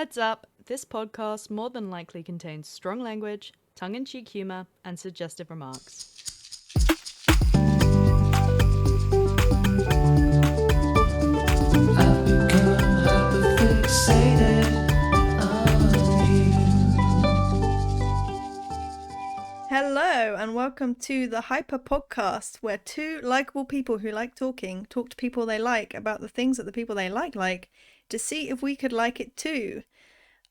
Heads up, this podcast more than likely contains strong language, tongue-in-cheek humour, and suggestive remarks. I've become hyperfixated on you. Hello and welcome to the Hyper Podcast, where two likable people who like talking talk to people they like about the things that the people they like to see if we could like it too.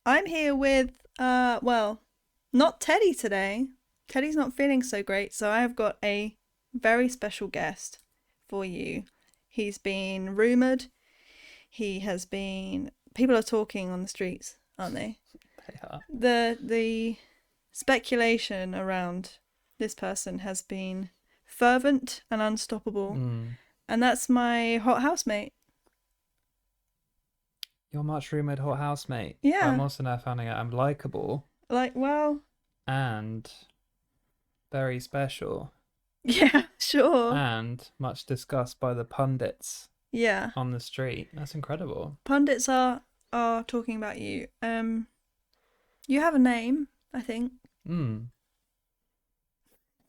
I'm here with, not Teddy today. Teddy's not feeling so great, so I have got a very special guest for you. He's been rumoured. People are talking on the streets, aren't they? They are. The speculation around this person has been fervent and unstoppable, and that's my hot housemate. Your much rumoured hot housemate. Yeah. I'm also now finding out I'm likeable and very special yeah, sure. and much discussed by the pundits Yeah. on the street. That's incredible. Pundits are talking about you. You have a name, I think. Do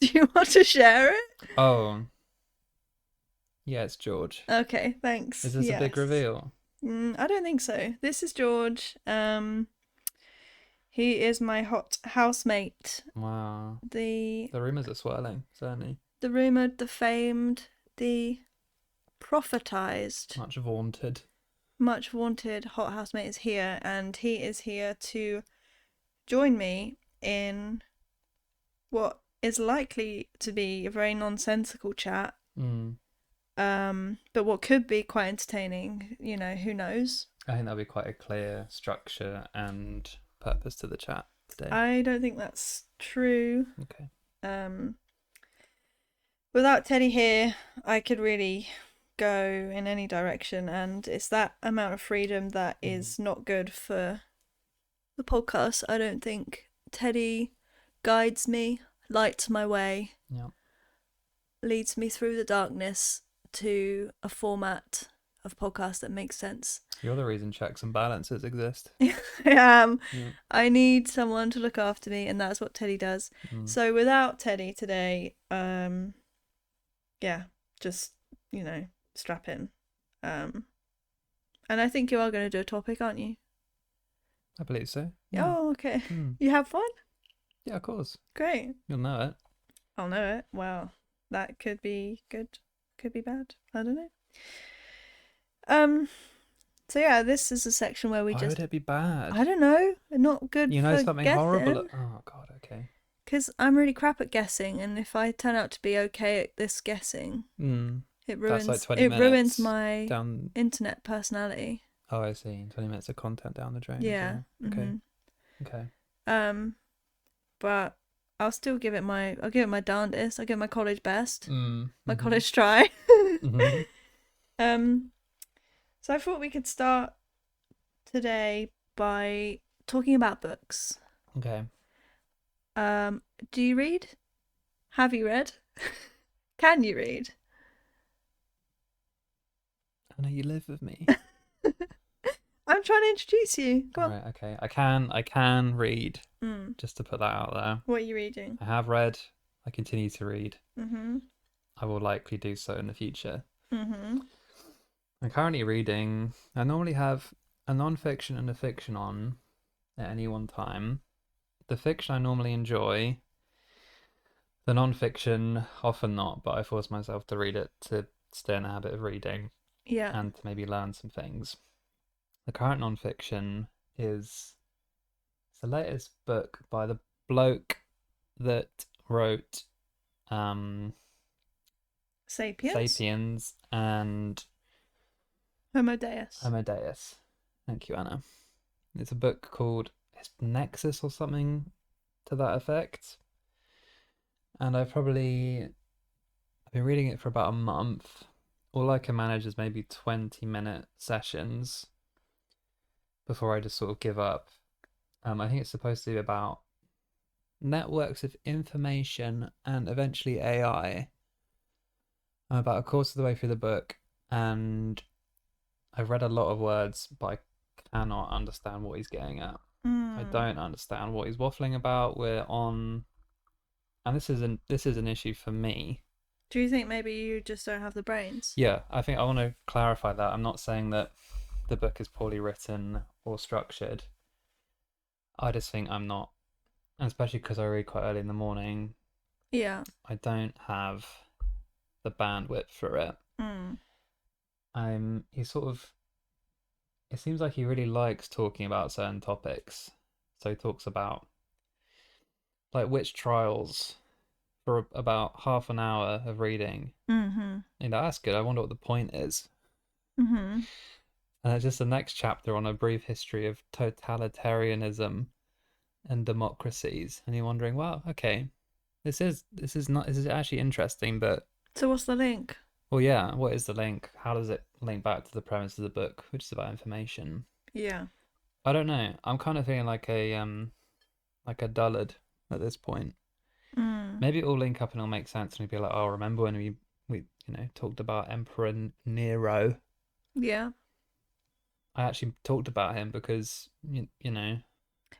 you want to share it? Oh. Yeah, it's George. Okay, thanks. Is this a big reveal? I don't think so. This is George. He is my hot housemate. Wow. The rumours are swirling, certainly. rumoured, the famed, the prophetized, Much vaunted hot housemate is here, and he is here to join me in what is likely to be a very nonsensical chat. But what could be quite entertaining, who knows? I think there'll be quite a clear structure and purpose to the chat today. I don't think that's true. Okay. Without Teddy here, I could really go in any direction, and it's that amount of freedom that is not good for the podcast. I don't think Teddy guides me, lights my way, leads me through the darkness to a format of podcast that makes sense. You're the reason checks and balances exist. I am. I need someone to look after me, and that's what Teddy does. So without Teddy today, just, strap in. And I think you are going to do a topic, aren't you? I believe so. Oh, okay. You have fun? Yeah, of course. Great. You'll know it. I'll know it. Well, that could be good. Could be bad. I don't know. So yeah, this is a section where we Why just... would it be bad? I don't know. Not good You know for something guessing. horrible? Oh, God, okay. Because I'm really crap at guessing, and if I turn out to be okay at this guessing, it ruins, That's like 20 ruins minutes my down... internet personality. Oh, I see. 20 minutes of content down the drain. Yeah. As well. Okay. But I'll still give it my darndest. I'll give it my college best. My Mm-hmm. college try. So I thought we could start today by talking about books. Okay. Do you read? Have you read? Can you read? I know you live with me. I'm trying to introduce you. Go on. Right, okay. I can read. Just to put that out there. What are you reading? I have read. I continue to read. Mm-hmm. I will likely do so in the future. Mm-hmm. I'm currently reading. I normally have a non-fiction and a fiction on at any one time. The fiction I normally enjoy. The non-fiction, often not, but I force myself to read it to stay in a habit of reading. Yeah. And to maybe learn some things. The current non-fiction is the latest book by the bloke that wrote Sapiens? and Homo Deus. Homo Deus. Thank you, Anna. It's a book called Nexus or something to that effect. And I've been reading it for about a month. All I can manage is maybe 20-minute sessions before I just sort of give up. I think it's supposed to be about networks of information and eventually AI. I'm about a quarter of the way through the book, and I've read a lot of words, but I cannot understand what he's getting at. I Mm. don't understand what he's waffling about. And this is an issue for me. Do you think maybe you just don't have the brains? Yeah, I think I want to clarify that. I'm not saying that the book is poorly written or structured. I just think I'm not, and especially because I read quite early in the morning, Yeah. I don't have the bandwidth for it. Mm. It seems like he really likes talking about certain topics. So he talks about like witch trials for about half an hour of reading. Mm-hmm. That's good. I wonder what the point is. Mm-hmm. And it's just the next chapter on a brief history of totalitarianism and democracies. And you're wondering, well, okay, this is actually interesting, but So what's the link? well, yeah, what is the link? How does it link back to the premise of the book, which is about information? Yeah. I don't know. I'm kind of feeling like a dullard at this point. Mm. Maybe it'll link up and it'll make sense, and you'll be like, oh, remember when we talked about Emperor Nero? Yeah. I actually talked about him because you know.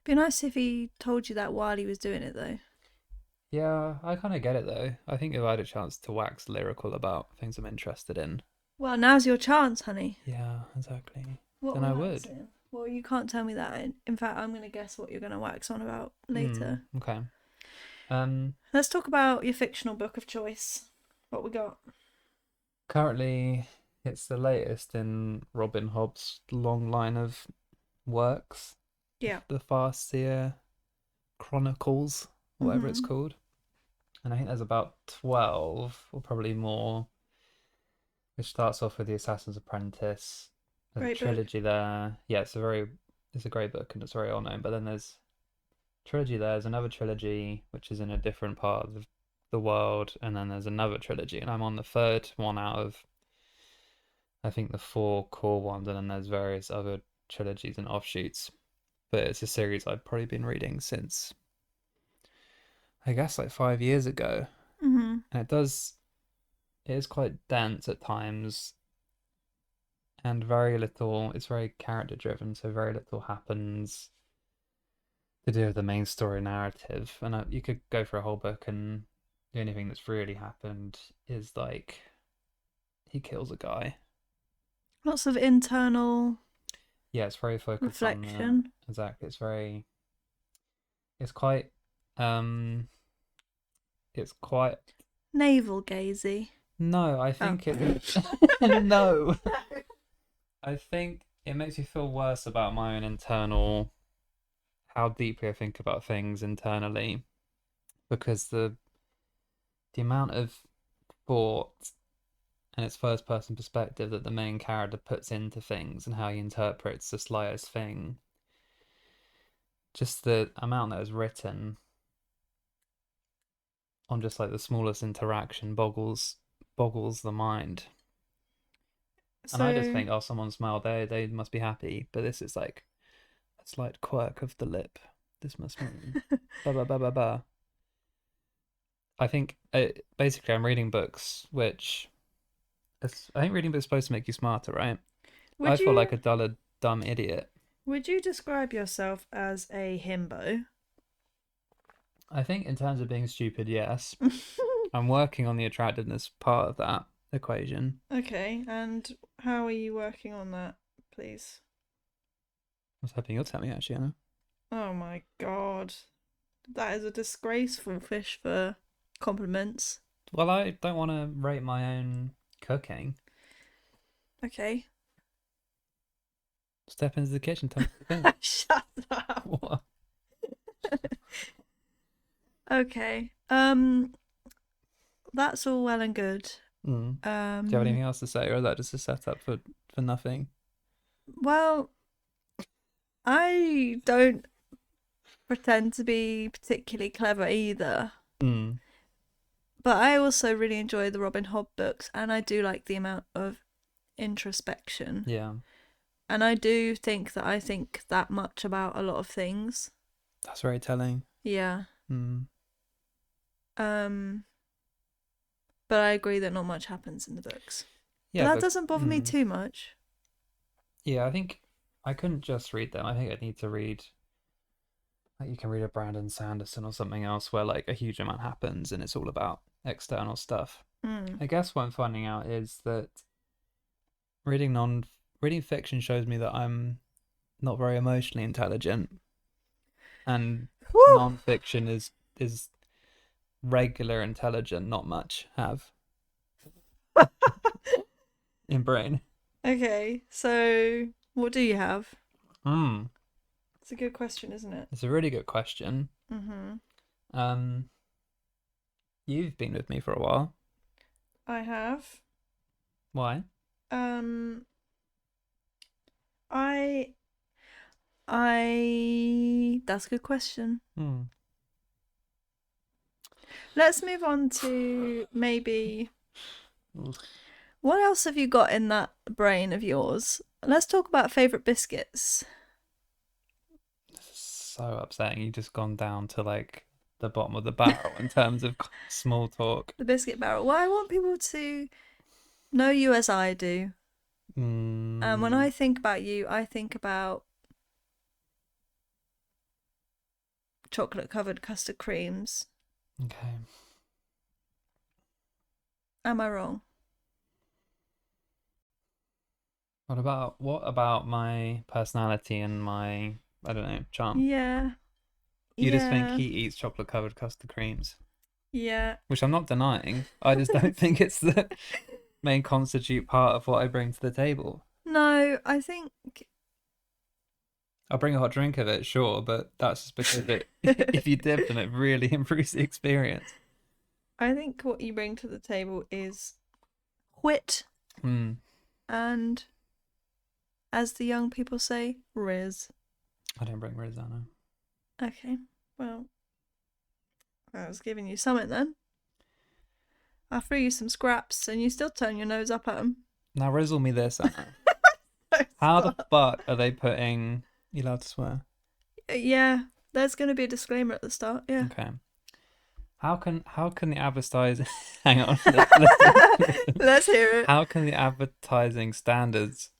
Be nice if he told you that while he was doing it, though. Yeah, I kind of get it though. I think if I had a chance to wax lyrical about things I'm interested in. Well, now's your chance, honey. Yeah, exactly. What Then are I we would. waxing? Well, you can't tell me that. In fact, I'm going to guess what you're going to wax on about later. Okay. Let's talk about your fictional book of choice. What we got? Currently, it's the latest in Robin Hobb's long line of works. Yeah. The Farseer Chronicles, whatever it's Mhm. called. And I think there's about 12, or probably more, which starts off with The Assassin's Apprentice. There's Great a book. trilogy there. Yeah, it's a great book and it's very well known. But then there's trilogy there. There's another trilogy which is in a different part of the world, and then there's another trilogy, and I'm on the third one out of I think the 4 core ones, and then there's various other trilogies and offshoots. But it's a series I've probably been reading since I guess like 5 years ago. Mhm. And it is quite dense at times and it's very character driven, so very little happens to do with the main story narrative. And you could go for a whole book, and the only thing that's really happened is like he kills a guy. Lots of internal Yeah, it's very focused on reflection. exactly. It's quite um it's quite Navel gazy. no, I Oh. think it no. I think it makes me feel worse about my own internal how deeply I think about things internally, because the amount of thought and its first person perspective that the main character puts into things and how he interprets the slightest thing, just the amount that is written on just like the smallest interaction boggles the mind. And I just think, oh, someone smiled, they must be happy. But this is like a slight quirk of the lip. This must mean ba ba ba ba ba. I think basically I'm reading books, I think reading books is supposed to make you smarter, right? I feel like a dull, dumb idiot. Would you describe yourself as a himbo? I think in terms of being stupid, yes. I'm working on the attractiveness part of that equation. Okay, and how are you working on that, please? I was hoping you'll tell me, actually, Anna. Oh my god. That is a disgraceful fish for compliments. Well, I don't want to rate my own cooking. Okay. Step into the kitchen, tell me what you think. Shut up. What? Okay. That's all well and good. Mm. Do you have anything else to say, or is that just a setup for nothing? Well, I don't pretend to be particularly clever either. Mm. But I also really enjoy the Robin Hobb books, and I do like the amount of introspection. Yeah. And I do think that I think that much about a lot of things. That's very telling. Yeah. Mm. But I agree that not much happens in the books. Yeah, But that doesn't bother me too much. Yeah, I think I couldn't just read them. I think I'd need to read, like, you can read a Brandon Sanderson or something else where like a huge amount happens and it's all about external stuff. Mm. I guess what I'm finding out is that reading fiction shows me that I'm not very emotionally intelligent, and Whew. non-fiction is regular intelligent, not much have in brain. Okay, so what do you have? Hmm. It's a good question, isn't it? It's a really good question. Mm-hmm. You've been with me for a while. I have. Why? Um, I. That's a good question. Hmm. Let's move on to maybe. What else have you got in that brain of yours? Let's talk about favorite biscuits. So upsetting. You've just gone down to like the bottom of the barrel in terms of small talk. The biscuit barrel. Well, I want people to know you as I do. And when I think about you, I think about chocolate covered custard creams. Okay. Am I wrong? What about my personality and my, I don't know, charm? Yeah. You just think Yeah. he eats chocolate covered custard creams, Yeah. which I'm not denying. I just don't think it's the main constitute part of what I bring to the table. No, I think I'll bring a hot drink of it, sure, but that's just because if you dip them, it really improves the experience. what you bring to the table is wit Hmm. and, as the young people say, riz. I don't bring Rosanna. Okay, well, I was giving you something then. I threw you some scraps and you still turn your nose up at them. Now rizzle me this, Anna. How the fuck are they putting... You allowed to swear? Yeah, there's going to be a disclaimer at the start, yeah. Okay. How can the advertising... Hang on. Let's hear it. How can the advertising standards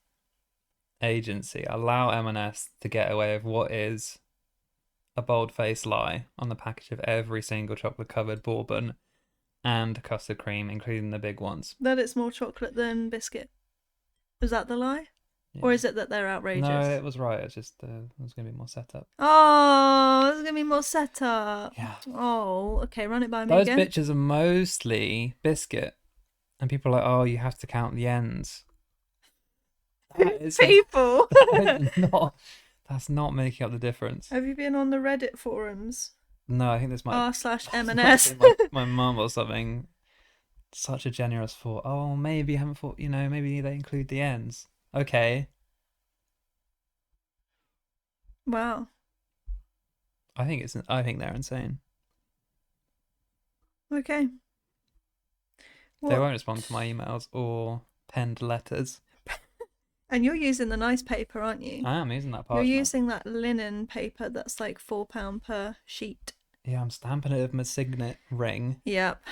agency allow M&S to get away with what is a bold-faced lie on the package of every single chocolate-covered bourbon and custard cream, including the big ones? That it's more chocolate than biscuit. Is that the lie? Yeah. Or is it that they're outrageous? No, it was right. It's just there's going to be more setup. Oh, there's going to be more setup. Yeah. Oh, okay, run it by me Those again. bitches are mostly biscuit. And people are like, oh, you have to count the ends. People! That's not making up the difference. Have you been on the Reddit forums? No, I think this might r/M&S. my mum or something. Such a generous thought. Oh, maybe I haven't thought, maybe they include the ends. Okay. Wow. I think they're insane. Okay. They won't respond to my emails or penned letters. And you're using the nice paper, aren't you? I am using that You're parchment. using that linen paper that's like £4 per sheet. Yeah, I'm stamping it with my signet ring. Yep.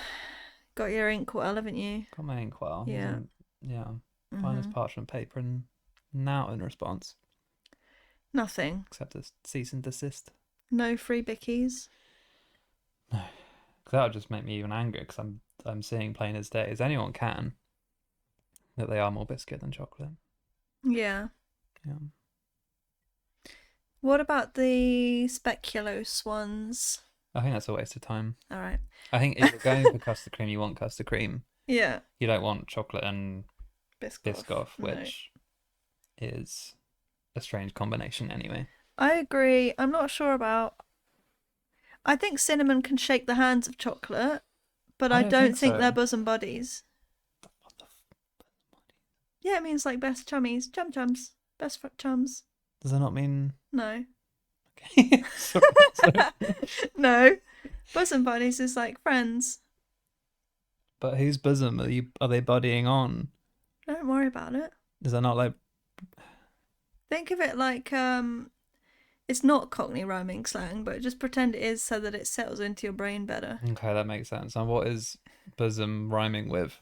Got your ink well, haven't you? Got my ink well. Yeah. Yeah. Finest parchment paper, and now in response. Nothing. Except a cease and desist. No free bickies. No. Because that would just make me even angrier, because I'm seeing plain as day, as anyone can, that they are more biscuit than chocolate. Yeah. Yeah. What about the speculoos ones? I think that's a waste of time. All right. I think if you're going for custard cream, you want custard cream. Yeah. You don't want chocolate and Biscoff, No. which is a strange combination anyway. I agree. I'm not sure about... I think cinnamon can shake the hands of chocolate, but I don't think so. they're bosom buddies. Yeah, it means like best chummies. Chums. Best chums. Does that not mean... No. Okay. Sorry. No. Bosom buddies is like friends. But whose bosom are they buddying on? Don't worry about it. Is that not like... Think of it like, it's not Cockney rhyming slang, but just pretend it is so that it settles into your brain better. Okay, that makes sense. And what is bosom rhyming with?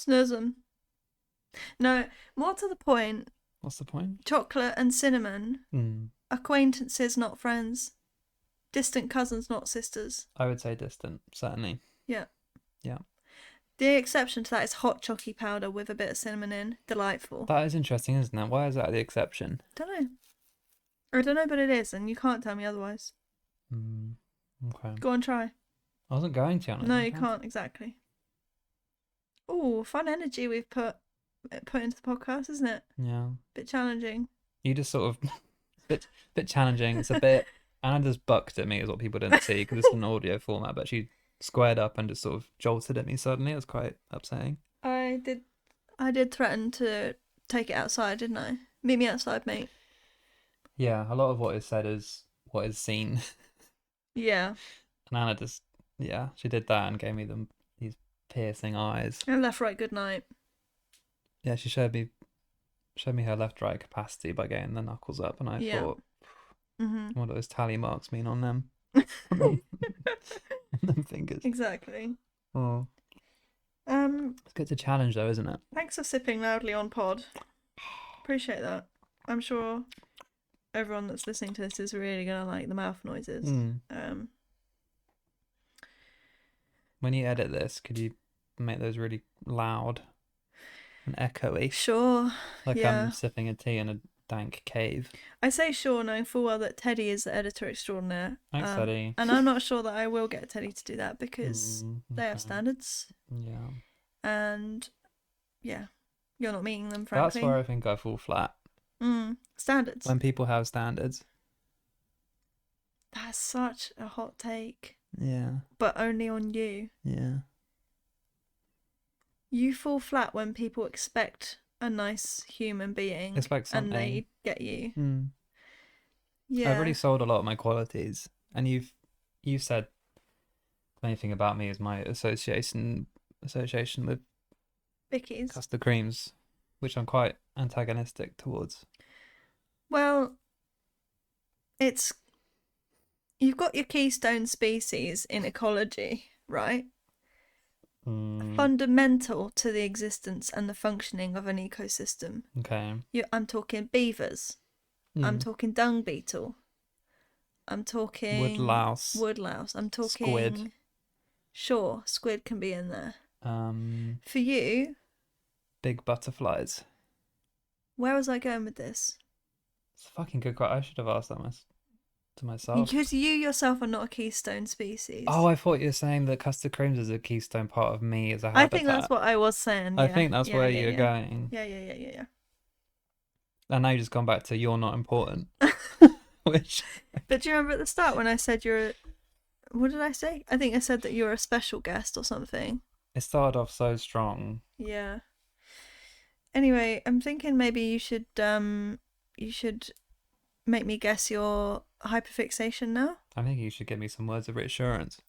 Snurz No, more to the point, What's the point? chocolate and cinnamon, acquaintances, not friends. Distant cousins, not sisters. I would say distant, certainly. Yeah. Yeah. The exception to that is hot chalky powder with a bit of cinnamon in. Delightful. That is interesting, isn't it? Why is that the exception? Don't know. I don't know, but it is, and you can't tell me otherwise. Okay. Go on, try. I wasn't going to. No, you can't, exactly. Oh, fun energy we've put into the podcast, isn't it? Yeah. Bit challenging. You just sort of bit challenging. It's a bit. Anna just bucked at me, is what people didn't see because it's an audio format. But she squared up and just sort of jolted at me suddenly. It was quite upsetting. I did threaten to take it outside, didn't I? Meet me outside, mate. Yeah, a lot of what is said is what is seen. Yeah. And Anna just, she did that and gave me these piercing eyes. And left, right, good night. Yeah, she showed me her left right capacity by getting the knuckles up, and I thought, what do those tally marks mean on them? on them fingers. Exactly. Oh. It's good to challenge though, isn't it? Thanks for sipping loudly on pod. Appreciate that. I'm sure everyone that's listening to this is really gonna like the mouth noises. When you edit this, could you make those really loud and echoey? Sure. Like I'm sipping a tea in a dank cave. I say sure, knowing full well that Teddy is the editor extraordinaire. Thanks, Teddy. And I'm not sure that I will get Teddy to do that because they have standards. Yeah. And yeah, you're not meeting them, frankly. That's where I think I fall flat. Standards. When people have standards. That's such a hot take. Yeah. But only on you. Yeah. You fall flat when people expect a nice human being. Expect something. And they get you. Yeah. I've already sold a lot of my qualities. And you've said the main thing about me is my association with Vicky's. custard creams, which I'm quite antagonistic towards. Well, you've got your keystone species in ecology, right? Fundamental to the existence and the functioning of an ecosystem. Okay. I'm talking beavers. I'm talking dung beetle. I'm talking woodlouse. I'm talking squid. Sure, squid can be in there. For you, big butterflies. Where was I going with this? It's a fucking good question. I should have asked that to myself. Because you yourself are not a keystone species. Oh, I thought you were saying that custard creams is a keystone part of me as a habitat. I think that's what I was saying. Yeah. I think that's where you're going. Yeah. And now you've just gone back to you're not important. Which. But do you remember at the start when I said what did I say? I think I said that you're a special guest or something. It started off so strong. Yeah. Anyway, I'm thinking maybe you should make me guess your hyperfixation now. I think you should give me some words of reassurance.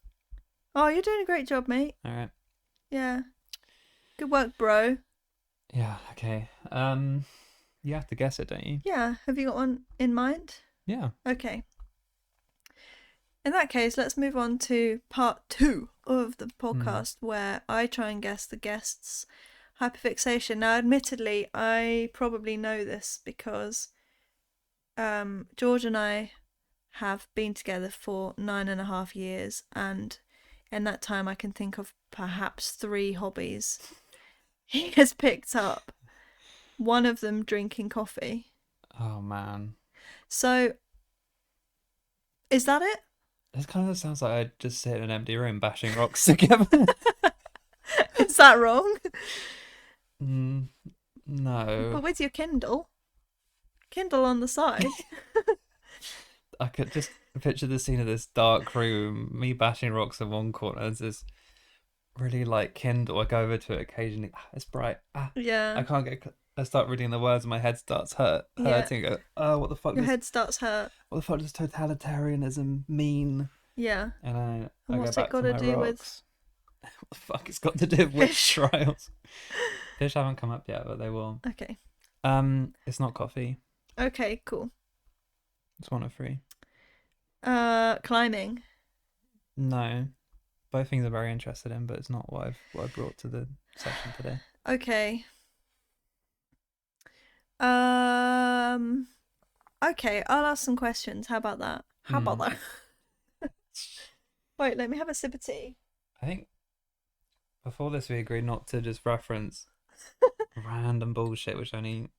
Oh, you're doing a great job, mate. All right. Yeah. Good work, bro. Yeah, okay. You have to guess it, don't you? Yeah. Have you got one in mind? Yeah. Okay. In that case, let's move on to part 2 of the podcast where I try and guess the guest's hyperfixation. Now, admittedly, I probably know this because George and I have been together for 9.5 years, and in that time I can think of perhaps 3 hobbies he has picked up. One of them drinking coffee. Oh, man. So, is that it? This kind of sounds like I just sit in an empty room bashing rocks together. Is that wrong? No. But with your Kindle on the side. I could just picture the scene of this dark room, me bashing rocks in one corner. There's this really like Kindle. I go over to it occasionally. It's bright. Yeah. I can't get. I start reading the words and my head starts hurting. I go, oh, what the fuck? Your head starts hurt. What the fuck does totalitarianism mean? Yeah. And I what's go it back got to to my do rocks. with? What the fuck? It's got to do with witch trials. Fish haven't come up yet, but they will. Okay. It's not coffee. Okay, cool. It's 1 of 3. Climbing. No, both things I'm very interested in, but it's not what I brought to the session today. Okay. Okay, I'll ask some questions. How about that? How about that? Wait, let me have a sip of tea. I think before this we agreed not to just reference random bullshit which only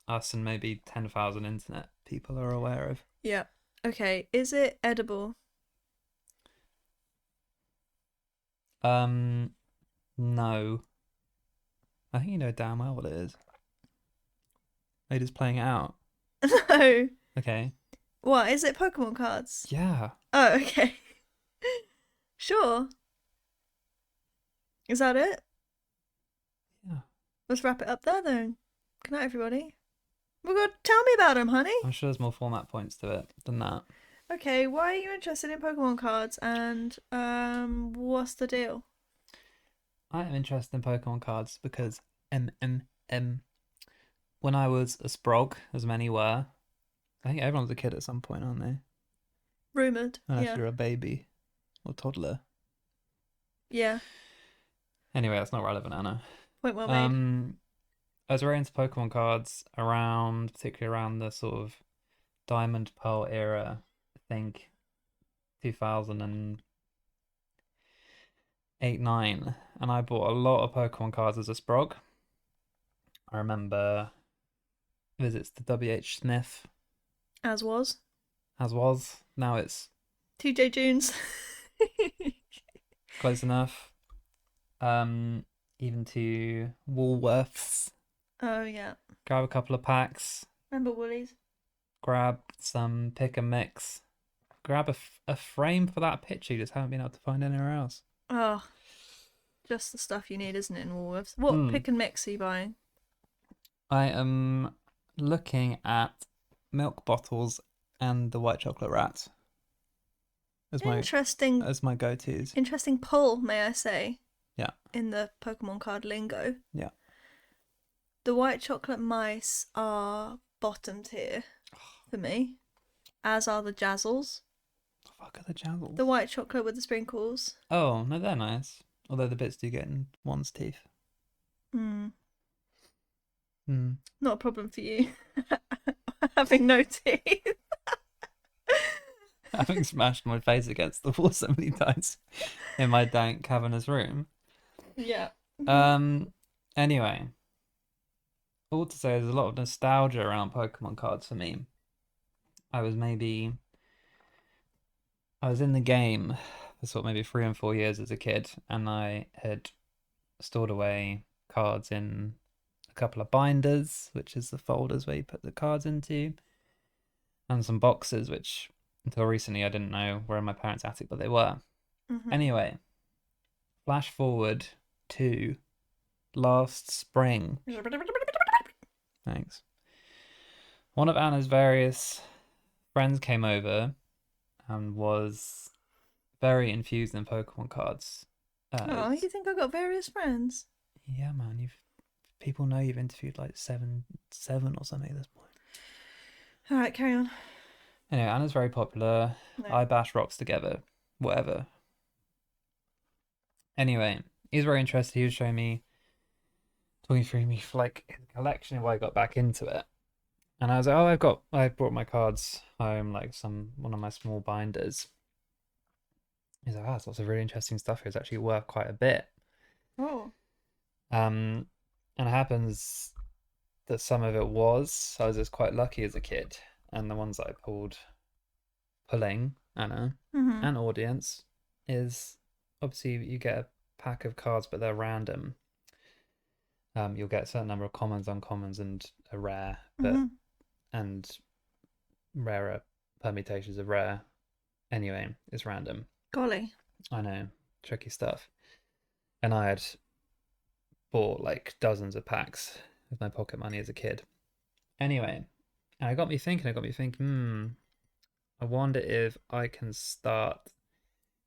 us and maybe 10,000 internet people are aware of. Yeah. Okay, is it edible? No. I think you know damn well what it is. Are you just playing it out? No. Okay. What, is it Pokemon cards? Yeah. Oh, okay. Sure. Is that it? Yeah. Let's wrap it up there then. Good night, everybody. Well, God, tell me about them, honey. I'm sure there's more format points to it than that. Okay, why are you interested in Pokemon cards and what's the deal? I am interested in Pokemon cards because when I was a sprog, as many were, I think everyone's a kid at some point, aren't they? Rumoured. Unless Yeah. you're a baby or toddler. Yeah. Anyway, that's not relevant, Anna. Point well made. I was very into Pokemon cards particularly around the sort of Diamond Pearl era. I think 2008-9, and I bought a lot of Pokemon cards as a sprog. I remember visits to WH Smith, As was. Now it's TJ Junes. close enough. Even to Woolworths. Oh, yeah. Grab a couple of packs. Remember Woolies? Grab some pick and mix. Grab a frame for that picture you just haven't been able to find anywhere else. Oh, just the stuff you need, isn't it, in Woolworths? What pick and mix are you buying? I am looking at milk bottles and the white chocolate rat. Interesting. As my go-tos. Interesting pull, may I say. Yeah. In the Pokemon card lingo. Yeah. The white chocolate mice are bottom tier for me, as are the Jazzles. The fuck are the Jazzles? The white chocolate with the sprinkles. Oh, no, they're nice. Although the bits do get in one's teeth. Not a problem for you. Having no teeth. Having smashed my face against the wall so many times in my dank cavernous room. Yeah. Anyway, all to say, there's a lot of nostalgia around Pokemon cards for me. I was in the game for sort of maybe 3 and 4 years as a kid, and I had stored away cards in a couple of binders, which is the folders where you put the cards into, and some boxes, which until recently I didn't know were in my parents' attic, but they were. Anyway, flash forward to last spring. Thanks. One of Anna's various friends came over and was very infused in Pokemon cards. Oh, you think I got various friends? Yeah, man. People know you've interviewed like seven or something at this point. All right, carry on. Anyway, Anna's very popular. No. I bash rocks together. Whatever. Anyway, he was very interested. He was showing me, talking through me for like his collection and why I got back into it. And I was like, oh, I brought my cards home, like one of my small binders. He's like, that's lots of really interesting stuff here. It's actually worth quite a bit. Oh. And it happens that some of it was. I was just quite lucky as a kid. And the ones that I pulling, Anna, and audience, is obviously you get a pack of cards, but they're random. You'll get a certain number of commons, uncommons, and a rare, and rarer permutations of rare. Anyway, it's random. Golly. I know, tricky stuff. And I had bought like dozens of packs with my pocket money as a kid. Anyway, and it got me thinking, I wonder if I can start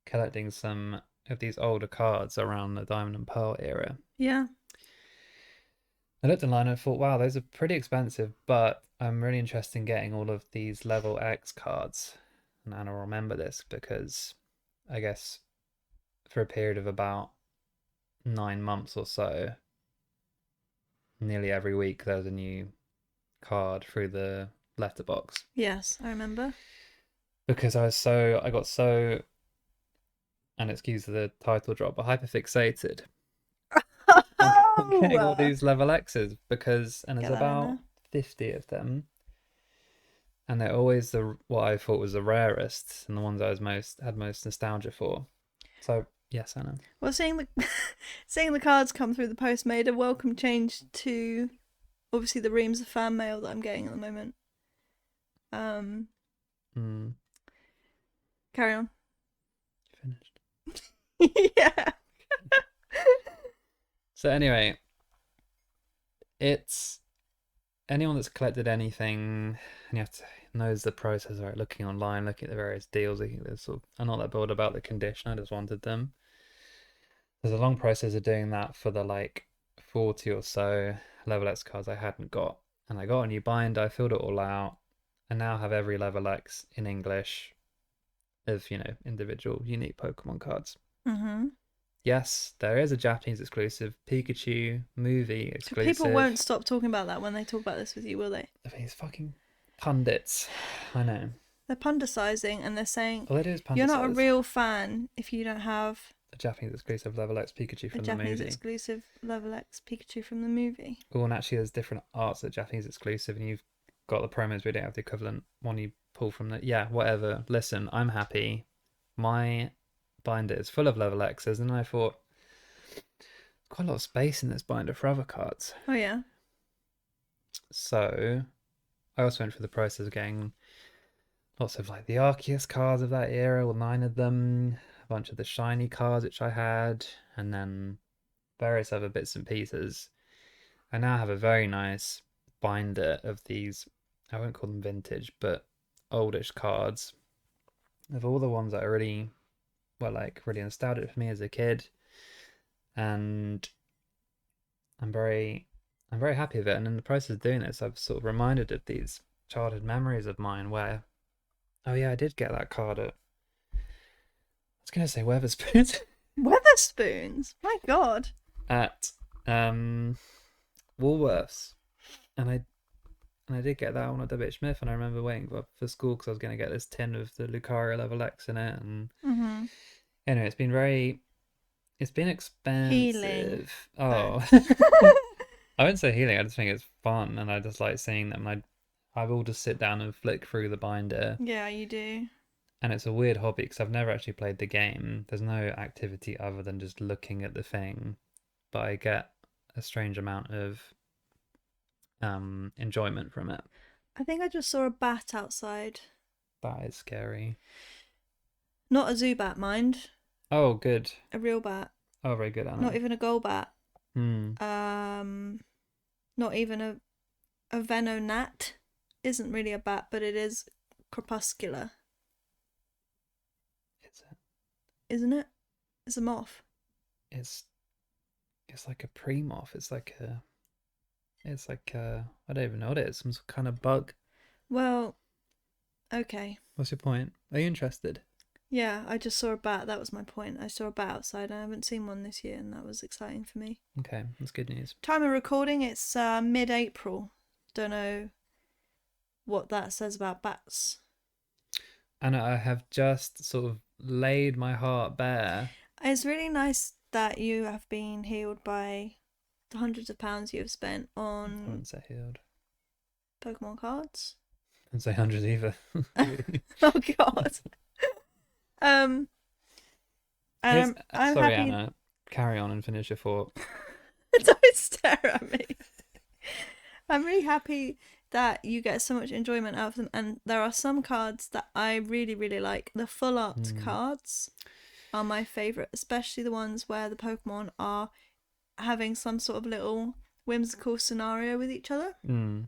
collecting some of these older cards around the Diamond and Pearl era. Yeah. I looked online and thought, wow, those are pretty expensive, but I'm really interested in getting all of these level X cards. And I'll remember this because I guess for a period of about 9 months or so, nearly every week there was a new card through the letterbox Yes, I remember. because I got so, and excuse the title drop, but hyper fixated on getting all these level X's because, and there's Get that in about there. 50 of them, and they're always the what I thought was the rarest and the ones I was had most nostalgia for. So yes, Anna. Well, seeing the seeing the cards come through the post made a welcome change to obviously the reams of fan mail that I'm getting at the moment. Carry on. Finished. Yeah. So anyway, it's anyone that's collected anything, and you have to knows the process, right? Looking online, looking at the various deals, I'm not that bored about the condition. I just wanted them. There's a long process of doing that for the like 40 or so level X cards I hadn't got, and I got a new binder. I filled it all out, and now have every level X in English of individual unique Pokemon cards. Mm-hmm. Yes, there is a Japanese exclusive Pikachu movie exclusive. People won't stop talking about that when they talk about this with you, will they? These fucking pundits. I know. They're pundicising and they're saying All it is you're not a real fan if you don't have a Japanese exclusive level X Pikachu from the Japanese movie. exclusive level X Pikachu from the movie. Oh, and actually there's different arts at Japanese exclusive, and you've got the promos, we don't have the equivalent one you pull from the... Yeah, whatever. Listen, I'm happy. My binder is full of level X's, and I thought, quite a lot of space in this binder for other cards. Oh, yeah. So I also went through the process of getting lots of like the Arceus cards of that era, or 9 of them, a bunch of the shiny cards which I had, and then various other bits and pieces. I now have a very nice binder of these, I won't call them vintage, but oldish cards of all the ones that are really, well, like really nostalgic for me as a kid, and I'm very happy with it. And in the process of doing this, I've sort of reminded of these childhood memories of mine where, oh yeah, I did get that card at, I was going to say Weatherspoons. Weatherspoons? My God. At Woolworths. And I did get that one at W.H. Smith, and I remember waiting for school because I was going to get this tin of the Lucario level X in it. And anyway, it's been expensive. Healing. Oh. I wouldn't say healing, I just think it's fun, and I just like seeing them. I will just sit down and flick through the binder. Yeah, you do. And it's a weird hobby because I've never actually played the game. There's no activity other than just looking at the thing, but I get a strange amount of enjoyment from it. I think I just saw a bat outside. That is scary. Not a Zubat, mind. Oh, good. A real bat. Oh, very good, Anna. Not even a Golbat. Hmm. Not even a Venonat. Isn't really a bat, but it is crepuscular. Is it? Isn't it? It's a moth. It's like a pre-moth. It's like a I don't even know what it is. Some kind of bug. Well, okay. What's your point? Are you interested? Yeah, I just saw a bat. That was my point. I saw a bat outside. I haven't seen one this year, and that was exciting for me. Okay, that's good news. Time of recording, it's mid-April. Don't know what that says about bats. And I have just sort of laid my heart bare. It's really nice that you have been healed by the hundreds of pounds you have spent I on wouldn't say healed. Pokemon cards. I wouldn't say hundreds either. Oh God. I'm Sorry, happy. Anna. Carry on and finish your thought. Don't stare at me. I'm really happy that you get so much enjoyment out of them, and there are some cards that I really, really like. The full art cards are my favourite, especially the ones where the Pokemon are having some sort of little whimsical scenario with each other. Now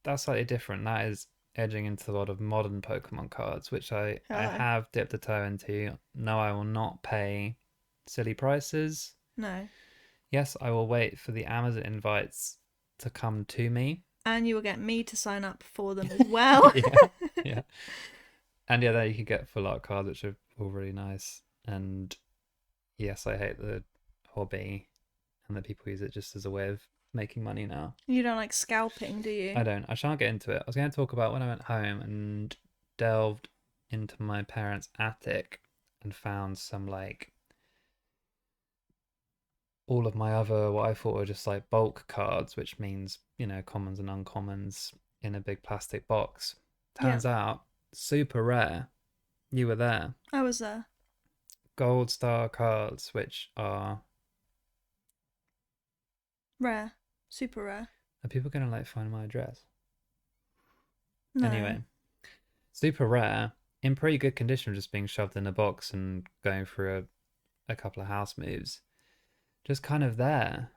that's slightly different. That is edging into a lot of modern Pokemon cards, which I have dipped a toe into. No, I will not pay silly prices. No. Yes, I will wait for the Amazon invites to come to me. And you will get me to sign up for them as well. Yeah. And yeah, there you can get full art cards, which are all really nice. And yes, I hate the hobby and that people use it just as a way of making money now. You don't like scalping, do you? I don't. I shan't get into it. I was going to talk about when I went home and delved into my parents' attic and found some like all of my other what I thought were just like bulk cards, which means, you know, commons and uncommons in a big plastic box. Turns out super rare. You were there. I was there. Gold star cards, which are Rare. Super rare. are people gonna like find my address? No. Anyway, super rare, in pretty good condition, just being shoved in a box and going through a couple of house moves. Just kind of there.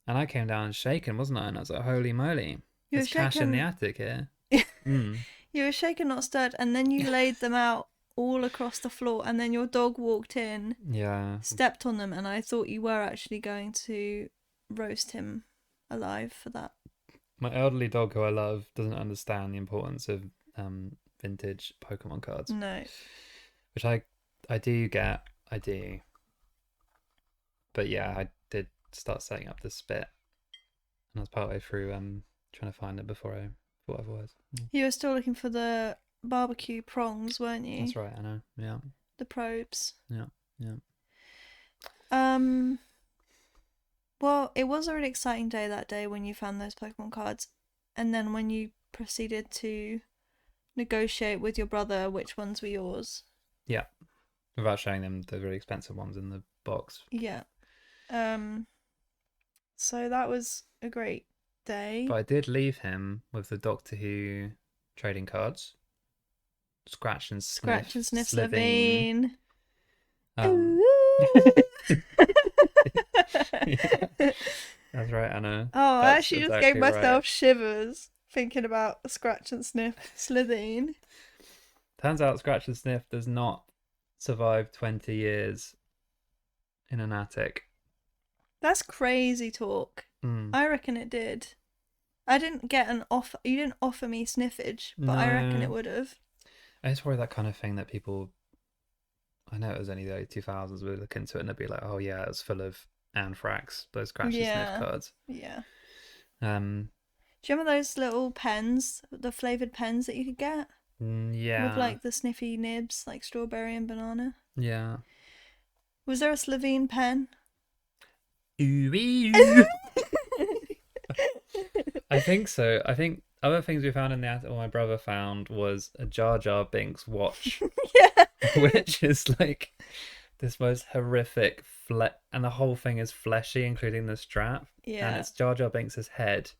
And I came down shaken, wasn't I? And I was like, holy moly. You were There's cash in the shaken. attic here. Mm. You were shaken, not stirred, and then you laid them out all across the floor, and then your dog walked in, Yeah. stepped on them, and I thought you were actually going to roast him alive for that. My elderly dog, who I love, doesn't understand the importance of vintage Pokemon cards. No. Which I do get. I do. But yeah, I did start setting up this bit. And I was partway through trying to find it before I thought otherwise. You were still looking for the barbecue prongs, weren't you? That's right, I know. Yeah. The probes. Yeah. Well, it was a really exciting day that day when you found those Pokemon cards, and then when you proceeded to negotiate with your brother which ones were yours. Yeah. Without showing them the really expensive ones in the box. Yeah. So that was a great day. But I did leave him with the Doctor Who trading cards. Scratch and Sniff. Scratch and Sniff Slitheen. Yeah. That's right, Anna. Oh, I That's actually just exactly gave myself right. shivers thinking about Scratch and Sniff Slitheen. Turns out Scratch and Sniff does not survive 20 years in an attic. That's crazy talk. I reckon it did. I didn't get an offer. You didn't offer me sniffage, but I reckon it would have. It's probably that kind of thing that people. I know it was only the early 2000s. We would look into it and they'd be like, "Oh yeah, it was full of anthrax. Those Scratch and Sniff cards." Yeah. Do you remember those little pens, the flavoured pens that you could get? Yeah. With like the sniffy nibs, like strawberry and banana? Yeah. Was there a Slovene pen? I think so. I think other things we found in the attic, or my brother found, was a Jar Jar Binks watch. Yeah. Which is like this most horrific and the whole thing is fleshy, including the strap. Yeah. And it's Jar Jar Binks' head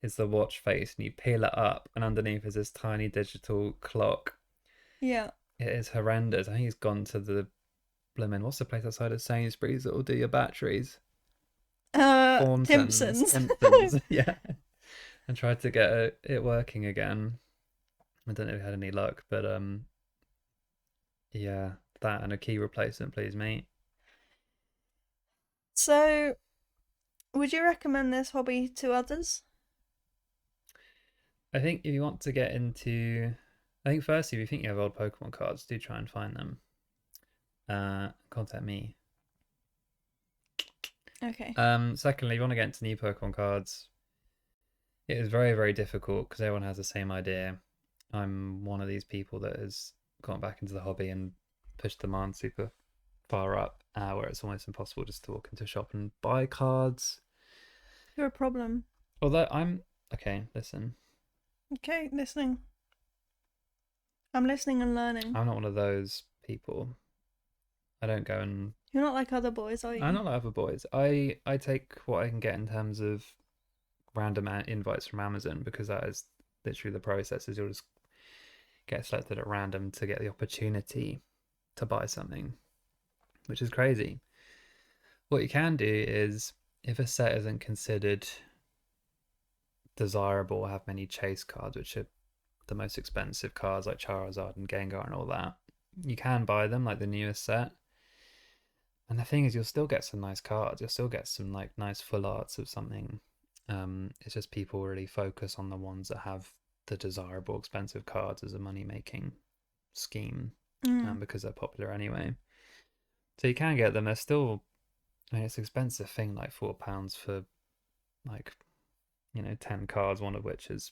is the watch face, and you peel it up, and underneath is this tiny digital clock. Yeah. It is horrendous. I think he's gone to the blimmin', what's the place outside of Sainsbury's that will do your batteries? Timpson's. Timpson's. Yeah. And tried to get it working again. I don't know if we had any luck, but yeah, that and a key replacement, please, mate. So, would you recommend this hobby to others? I think if you want to get into, I think firstly, if you think you have old Pokemon cards, do try and find them. Contact me. Okay. Secondly, if you want to get into new Pokemon cards, it is very, very difficult because everyone has the same idea. I'm one of these people that has gone back into the hobby and pushed demand super far up, where it's almost impossible just to walk into a shop and buy cards. You're a problem. Although okay, listen. Okay, listening. I'm listening and learning. I'm not one of those people. I don't go and... You're not like other boys, are you? I'm not like other boys. I take what I can get in terms of random invites from Amazon, because that is literally the process, is you'll just get selected at random to get the opportunity to buy something, which is crazy. What you can do is, if a set isn't considered desirable or have many chase cards, which are the most expensive cards like Charizard and Gengar and all that, you can buy them, like the newest set. And the thing is, you'll still get some nice cards. You'll still get some like nice full arts of something. It's just people really focus on the ones that have the desirable, expensive cards as a money-making scheme, because they're popular anyway. So you can get them. They're still I mean, it's an expensive thing, like £4 for like 10 cards, one of which is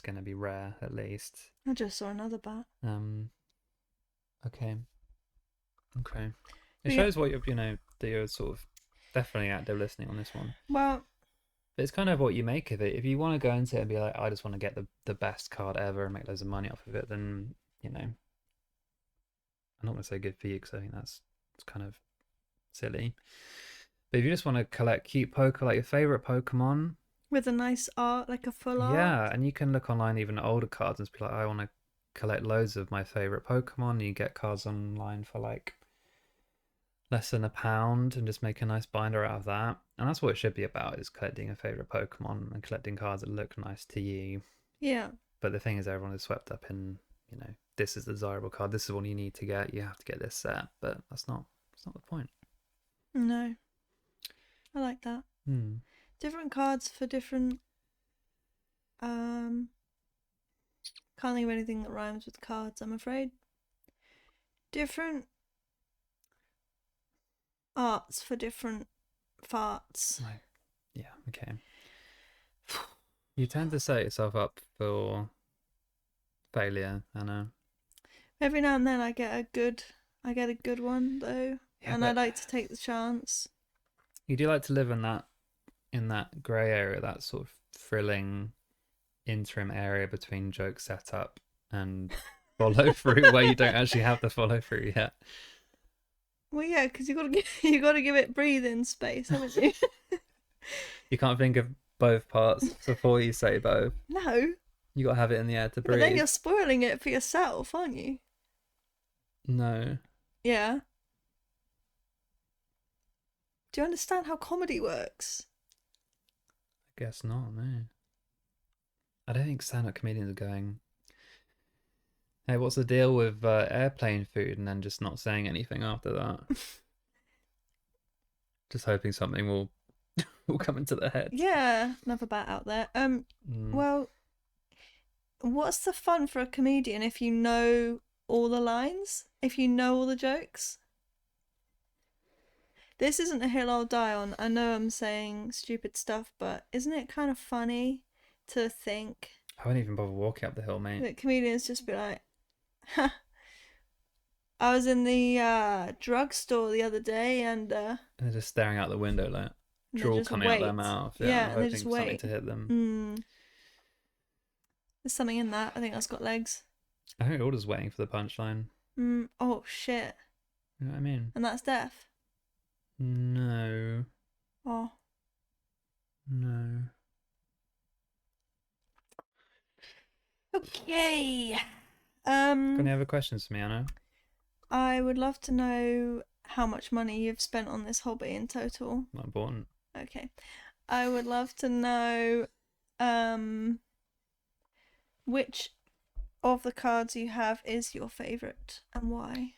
going to be rare at least. I just saw another bat. Okay. It But shows what that you're sort of definitely active listening on this one. Well, But it's kind of what you make of it. If you want to go into it and be like, I just want to get the best card ever and make loads of money off of it, then I'm not going to say good for you, because I think it's kind of silly. But if you just want to collect cute poker, like your favorite Pokemon, with a nice art, like a full art. yeah, and you can look online even at older cards and just be like, I want to collect loads of my favorite Pokemon. And you get cards online for like less than £1 and just make a nice binder out of that. And that's what it should be about, is collecting a favorite Pokemon and collecting cards that look nice to you. Yeah. But the thing is, everyone is swept up in, this is the desirable card, this is what you need to get, you have to get this set. But that's not the point. No. I like that. Different cards for different can't think of anything that rhymes with cards, I'm afraid. Different arts for different farts. Yeah, okay. You tend to set yourself up for failure, Anna. Every now and then I get a good one though. Yeah, and I like to take the chance. You do like to live in that grey area, that sort of thrilling interim area between joke setup and follow through, where you don't actually have the follow through yet. Well, yeah, because you got to give it breathing space, haven't you? You can't think of both parts before you say both. No. You got to have it in the air to breathe. But then you're spoiling it for yourself, aren't you? No. Yeah. Do you understand how comedy works? I guess not, no. I don't think stand-up comedians are going, hey, what's the deal with airplane food, and then just not saying anything after that. Just hoping something will come into their head. Yeah, another bat out there. Well, what's the fun for a comedian if you know all the lines? If you know all the jokes? This isn't a hill I'll die on. I know I'm saying stupid stuff, but isn't it kind of funny to think I wouldn't even bother walking up the hill, mate. that comedians just be like, ha, I was in the drugstore the other day and they're just staring out the window, like drool coming out their mouth. Yeah, hoping and they just for wait. something to hit them. There's something in that. I think that's got legs. I think we're all just waiting for the punchline. Oh shit. You know what I mean? And that's death. No. Oh. No. Okay. Got any other questions for me, Anna? I would love to know how much money you've spent on this hobby in total. Not important. Okay. I would love to know which of the cards you have is your favourite and why.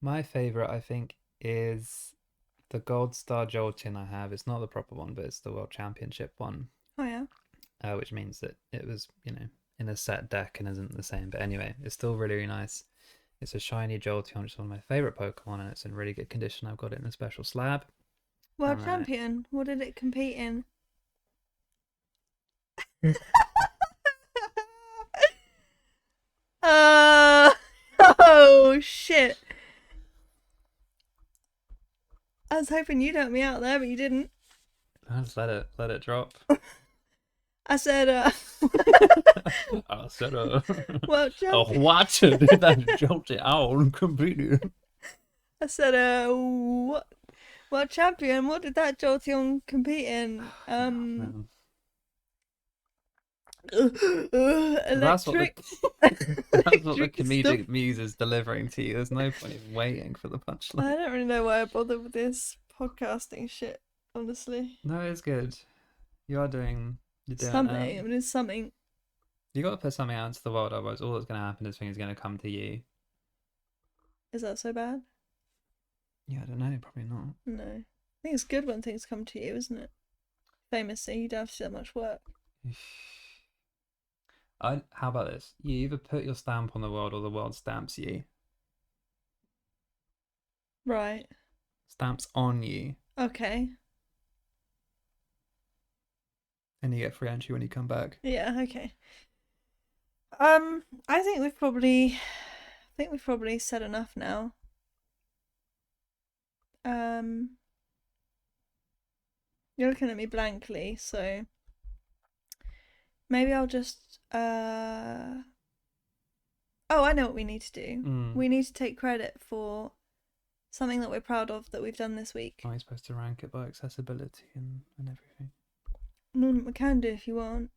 My favourite, I think, is the Gold Star Jolteon I have. It's not the proper one, but it's the World Championship one. Oh, yeah. Which means that it was, in a set deck and isn't the same. But anyway, it's still really, really nice. It's a shiny Jolteon, which is one of my favourite Pokemon, and it's in really good condition. I've got it in a special slab. World Champion? What did it compete in? Oh, shit. I was hoping you'd help me out there, but you didn't. I'll just let it drop. I said, I said, World Champion. what? That Jolteon out completely. I said, what? World Champion, what did that Jolteon compete in? Electric. That's what the comedic muse is delivering to you. There's no point in waiting for the punchline. I don't really know why I bothered with this podcasting shit, honestly. No, it's good. You're doing something. I mean, it's something. You got to put something out into the world, otherwise all that's going to happen is things are going to come to you. Is that so bad? Yeah, I don't know. Probably not. No. I think it's good when things come to you, isn't it? Famously, you don't have to do that much work. How about this? You either put your stamp on the world or the world stamps you. Right. stamps on you, Okay. and you get free entry when you come back. Yeah, okay. I think we've probably said enough now. You're looking at me blankly, so maybe I'll just oh, I know what we need to do. We need to take credit for something that we're proud of that we've done this week. Are you supposed to rank it by accessibility and everything? We can do if you want.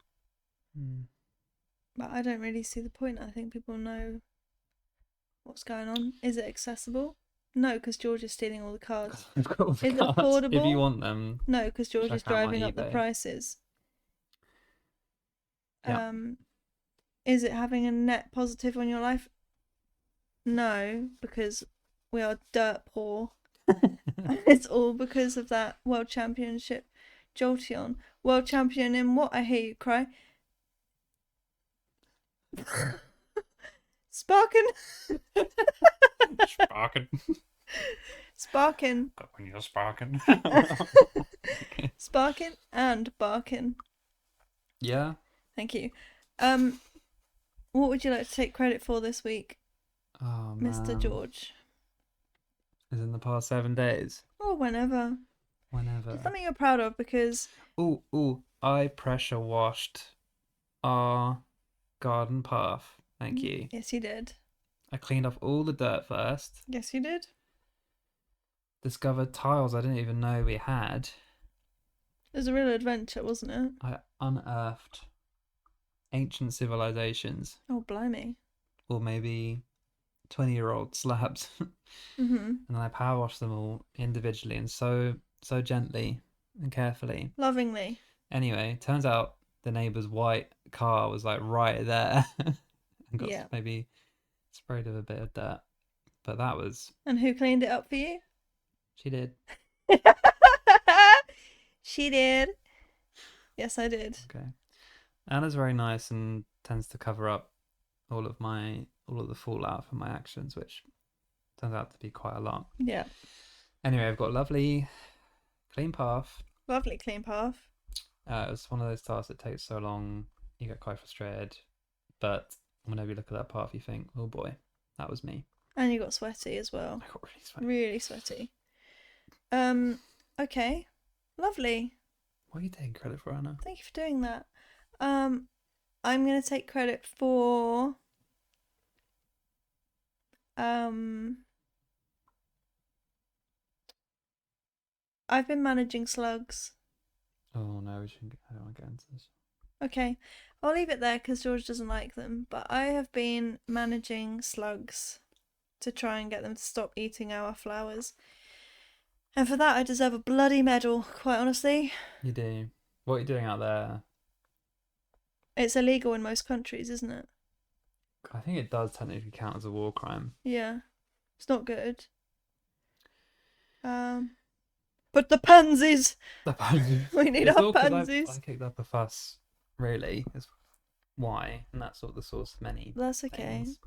But I don't really see the point. I think people know what's going on. Is it accessible? No, because George is stealing all the cards. I've got all the Is it cards. affordable? If you want them. No, because George check is out my driving up the eBay. prices. Yeah. Is it having a net positive on your life? No, because we are dirt poor. It's all because of that World Championship Jolteon. World champion in what? I hear you cry. Sparkin. Sparkin. Sparkin. When you're sparking. Sparkin and Barkin. Yeah. Thank you. What would you like to take credit for this week, Oh, Mr. George? Is in the past 7 days. Or whenever. Whenever. Something you're proud of because. Ooh! I pressure washed our garden path. Thank you. Yes, you did. I cleaned off all the dirt first. Yes, you did. Discovered tiles I didn't even know we had. It was a real adventure, wasn't it? I unearthed ancient civilizations. Oh, blimey. Or maybe 20-year-old slabs. And then I power washed them all individually and so gently and carefully. Lovingly. Anyway, turns out the neighbour's white car was like right there. And got maybe sprayed with a bit of dirt. But that was... And who cleaned it up for you? She did. She did. Yes, I did. Okay. Anna's very nice and tends to cover up all of the fallout from my actions, which turns out to be quite a lot. Yeah. Anyway, I've got a lovely clean path. Lovely clean path. It's one of those tasks that takes so long, you get quite frustrated. But whenever you look at that path, you think, oh boy, that was me. And you got sweaty as well. I got really sweaty. Really sweaty. Okay. Lovely. What are you taking credit for, Anna? Thank you for doing that. I'm going to take credit for... I've been managing slugs. Oh no, I don't want to get into this. Okay, I'll leave it there because George doesn't like them. But I have been managing slugs to try and get them to stop eating our flowers. And for that, I deserve a bloody medal, quite honestly. You do. What are you doing out there? It's illegal in most countries, isn't it? I think it does technically count as a war crime. Yeah. It's not good. But the pansies! We need our pansies! I kicked up a fuss, really. Is why, and that's sort of the source of many. That's okay. things.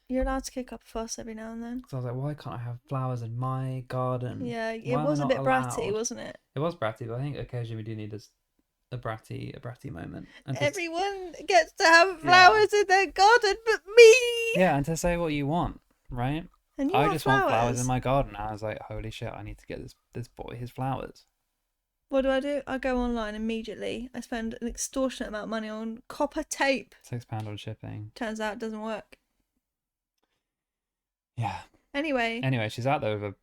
You're allowed to kick up a fuss every now and then. So I was like, why can't I have flowers in my garden? Yeah, it Why am I was a not bit bratty, allowed? wasn't it? It was bratty, but I think occasionally we do need a bratty moment. And Everyone gets to have flowers in their garden but me! Yeah, and to say what you want, right? And you I want just flowers. want flowers in my garden. I was like, holy shit, I need to get this boy his flowers. What do? I go online immediately. I spend an extortionate amount of money on copper tape. £6 on shipping. Turns out it doesn't work. Yeah. Anyway, she's out there with a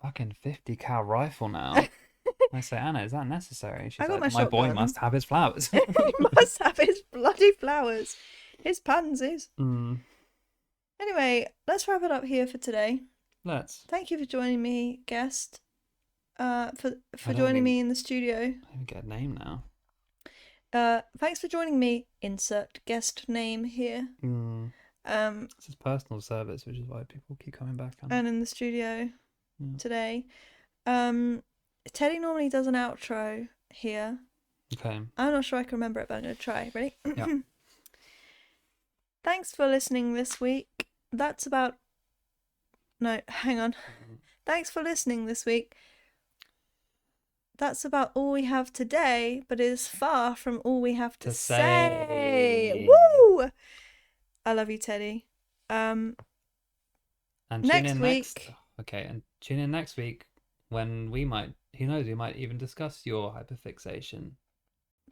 fucking 50 cal rifle now. I say, Anna, is that necessary? She's I got like, my my boy shotgun. must have his flowers. he must have his bloody flowers. His pansies. Anyway, let's wrap it up here for today. Let's. Thank you for joining me, guest. For joining me in the studio. I don't even get a name now. Thanks for joining me. Insert guest name here. This is personal service, which is why people keep coming back. And in the studio today. Teddy normally does an outro here. Okay. I'm not sure I can remember it, but I'm going to try. Ready? Yeah. Thanks for listening this week. That's about... No, hang on. Thanks for listening this week. That's about all we have today, but it is far from all we have to say. Woo! I love you, Teddy. And tune Next in week. Okay, and tune in next week when we might, who knows, we might even discuss your hyperfixation.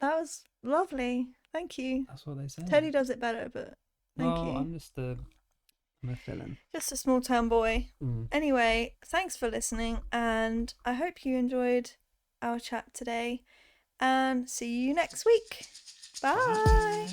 That was lovely. Thank you. That's what they say. Teddy does it better, but thank you. I'm a villain. Just a small town boy. Mm. Anyway, thanks for listening, and I hope you enjoyed our chat today. And see you next week. Bye. Bye.